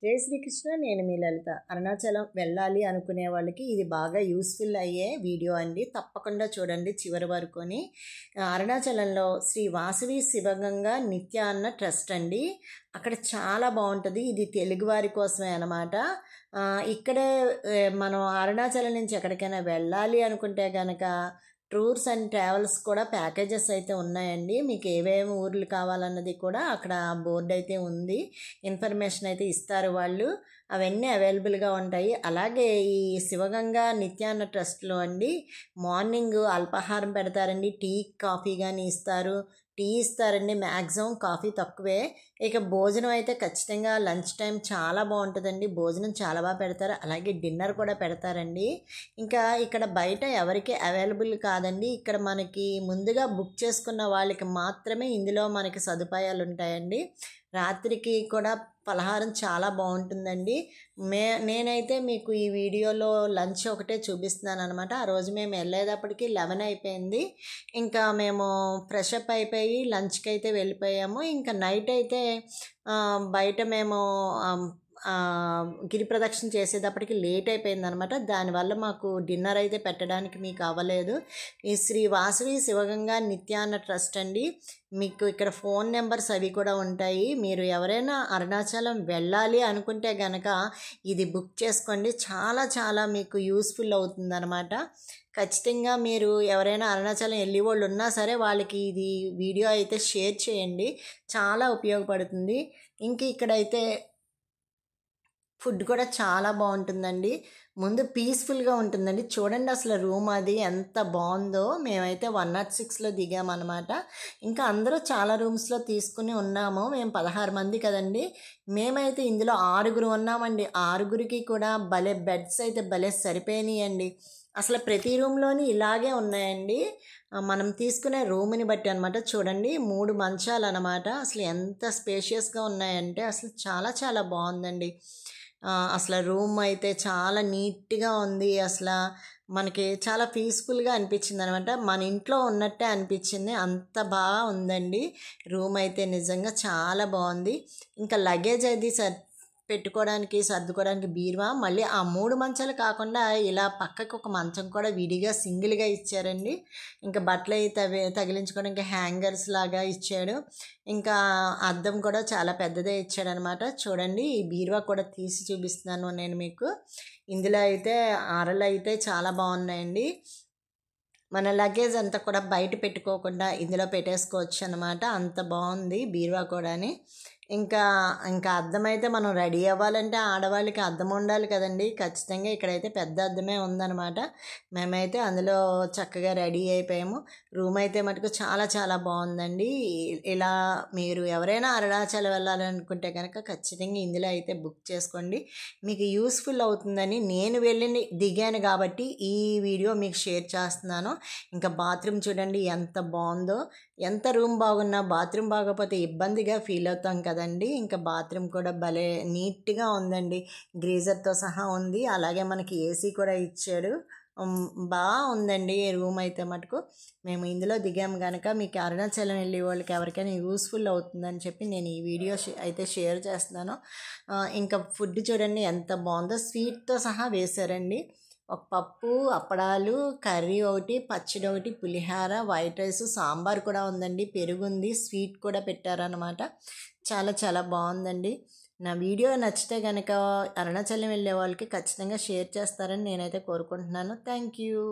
జై శ్రీకృష్ణ. నేను మీ లలిత. అరుణాచలం వెళ్ళాలి అనుకునే వాళ్ళకి ఇది బాగా యూస్ఫుల్ అయ్యే వీడియో అండి. తప్పకుండా చూడండి చివరి వరకుని. అరుణాచలంలో శ్రీ వాసవి శివగంగా నిత్యాన్న ట్రస్ట్ అండి. అక్కడ చాలా బాగుంటుంది. ఇది తెలుగు వారి కోసమే అన్నమాట. ఇక్కడే మనం అరుణాచలం నుంచి ఎక్కడికైనా వెళ్ళాలి అనుకుంటే కనుక టూర్స్ అండ్ ట్రావెల్స్ కూడా ప్యాకేజెస్ అయితే ఉన్నాయండి. మీకు ఏవేమి ఊర్లు కావాలన్నది కూడా అక్కడ బోర్డు అయితే ఉంది. ఇన్ఫర్మేషన్ అయితే ఇస్తారు వాళ్ళు. అవన్నీ అవైలబుల్గా ఉంటాయి. అలాగే ఈ శివగంగా నిత్యాన్న ట్రస్ట్లో అండి మార్నింగ్ అల్పాహారం పెడతారండి. టీ కాఫీ కానీ ఇస్తారు. టీ ఇస్తారండి, మ్యాక్సిమం కాఫీ తక్కువే. ఇక భోజనం అయితే ఖచ్చితంగా లంచ్ టైం చాలా బాగుంటుందండి. భోజనం చాలా బాగా పెడతారు. అలాగే డిన్నర్ కూడా పెడతారండి. ఇంకా ఇక్కడ బయట ఎవరికి అవైలబుల్ కాదండి. ఇక్కడ మనకి ముందుగా బుక్ చేసుకున్న వాళ్ళకి మాత్రమే ఇందులో మనకి సదుపాయాలు ఉంటాయండి. రాత్రికి కూడా పలహారం చాలా బాగుంటుందండి. నేనైతే మీకు ఈ వీడియోలో లంచ్ ఒకటే చూపిస్తున్నాను అనమాట. ఆ రోజు మేము వెళ్ళేటప్పటికి 11 అయిపోయింది. ఇంకా మేము ఫ్రెష్ అప్ అయిపోయి లంచ్కి అయితే వెళ్ళిపోయాము. ఇంకా నైట్ అయితే బయట మేము గిరి ప్రదక్షిణ చేసేటప్పటికి లేట్ అయిపోయింది అనమాట. దానివల్ల మాకు డిన్నర్ అయితే పెట్టడానికి మీకు అవ్వలేదు. ఈ శ్రీ వాసవి శివగంగా నిత్యాన్న ట్రస్ట్ అండి. మీకు ఇక్కడ ఫోన్ నెంబర్స్ అవి కూడా ఉంటాయి. మీరు ఎవరైనా అరుణాచలం వెళ్ళాలి అనుకుంటే కనుక ఇది బుక్ చేసుకోండి. చాలా చాలా మీకు యూస్ఫుల్ అవుతుంది అనమాట. ఖచ్చితంగా మీరు ఎవరైనా అరుణాచలం వెళ్ళే వాళ్ళు ఉన్నా సరే వాళ్ళకి ఇది వీడియో అయితే షేర్ చేయండి. చాలా ఉపయోగపడుతుంది. ఇంక ఇక్కడైతే ఫుడ్ కూడా చాలా బాగుంటుందండి. ముందు పీస్ఫుల్గా ఉంటుందండి. చూడండి అసలు రూమ్ అది ఎంత బాగుందో. మేమైతే 106లో దిగామన్నమాట. ఇంకా అందరూ చాలా రూమ్స్లో తీసుకుని ఉన్నాము. మేము 16 మంది కదండి. మేమైతే ఇందులో 6 ఉన్నామండి. 6కి కూడా భలే బెడ్స్ అయితే భలే సరిపోయినాయండి. అసలు ప్రతి రూమ్లోని ఇలాగే ఉన్నాయండి. మనం తీసుకునే రూమ్ని బట్టి అనమాట. చూడండి 3 మంచాలు అనమాట. అసలు ఎంత స్పేషియస్గా ఉన్నాయంటే అసలు చాలా చాలా బాగుందండి. అసలు రూమ్ అయితే చాలా నీట్గా ఉంది. అసలు మనకి చాలా పీస్ఫుల్గా అనిపించింది అనమాట. మన ఇంట్లో ఉన్నట్టే అనిపించింది. అంత బాగా ఉందండి రూమ్ అయితే. నిజంగా చాలా బాగుంది. ఇంకా లగేజ్ అది పెట్టుకోవడానికి సర్దుకోవడానికి బీరువా, మళ్ళీ ఆ 3 మంచాలు కాకుండా ఇలా పక్కకు ఒక మంచం కూడా విడిగా సింగిల్గా ఇచ్చారండి. ఇంకా బట్టలు అయితే తగిలించుకోవడానికి హ్యాంగర్స్ లాగా ఇచ్చాడు. ఇంకా అద్దం కూడా చాలా పెద్దదే ఇచ్చాడనమాట. చూడండి ఈ బీరువా కూడా తీసి చూపిస్తున్నాను నేను మీకు. ఇందులో అయితే అరలు అయితే చాలా బాగున్నాయండి. మన లగేజ్ అంతా కూడా బయట పెట్టుకోకుండా ఇందులో పెట్టేసుకోవచ్చు అనమాట. అంత బాగుంది బీరువా కూడాని. ఇంకా అద్దం అయితే మనం రెడీ అవ్వాలంటే ఆడవాళ్ళకి అద్దం ఉండాలి కదండి. ఖచ్చితంగా ఇక్కడైతే పెద్ద అద్దమే ఉందన్నమాట. మేమైతే అందులో చక్కగా రెడీ అయిపోయాము. రూమ్ అయితే మటుకు చాలా చాలా బాగుందండి. ఇలా మీరు ఎవరైనా అరుణాచలం వెళ్ళాలనుకుంటే కనుక ఖచ్చితంగా ఇందులో అయితే బుక్ చేసుకోండి. మీకు యూస్ఫుల్ అవుతుందని నేను దిగాను కాబట్టి ఈ వీడియో మీకు షేర్ చేస్తున్నాను. ఇంకా బాత్రూమ్ చూడండి ఎంత బాగుందో. ఎంత రూమ్ బాగున్నా బాత్రూమ్ బాగోకపోతే ఇబ్బందిగా ఫీల్ అవుతాం కదండి. ఇంకా బాత్రూమ్ కూడా భలే నీట్గా ఉందండి. గ్రీజర్తో సహా ఉంది. అలాగే మనకి ఏసీ కూడా ఇచ్చాడు. బాగా ఉందండి రూమ్ అయితే మటుకు. మేము ఇందులో దిగాము కనుక మీకు అరుణాచలం వెళ్ళే వాళ్ళకి ఎవరికైనా యూస్ఫుల్ అవుతుందని చెప్పి నేను ఈ వీడియో అయితే షేర్ చేస్తున్నాను. ఇంకా ఫుడ్ చూడండి ఎంత బాగుందో. స్వీట్తో సహా వేశారండి. ఒక పప్పు, అప్పడాలు, కర్రీ ఒకటి, పచ్చడి ఒకటి, పులిహార, వైట్ రైస్, సాంబార్ కూడా ఉందండి, పెరుగుంది, స్వీట్ కూడా పెట్టారనమాట. చాలా చాలా బాగుందండి. నా వీడియో నచ్చితే కనుక అరుణాచలం వెళ్ళే వాళ్ళకి ఖచ్చితంగా షేర్ చేస్తారని నేనైతే కోరుకుంటున్నాను. Thank you.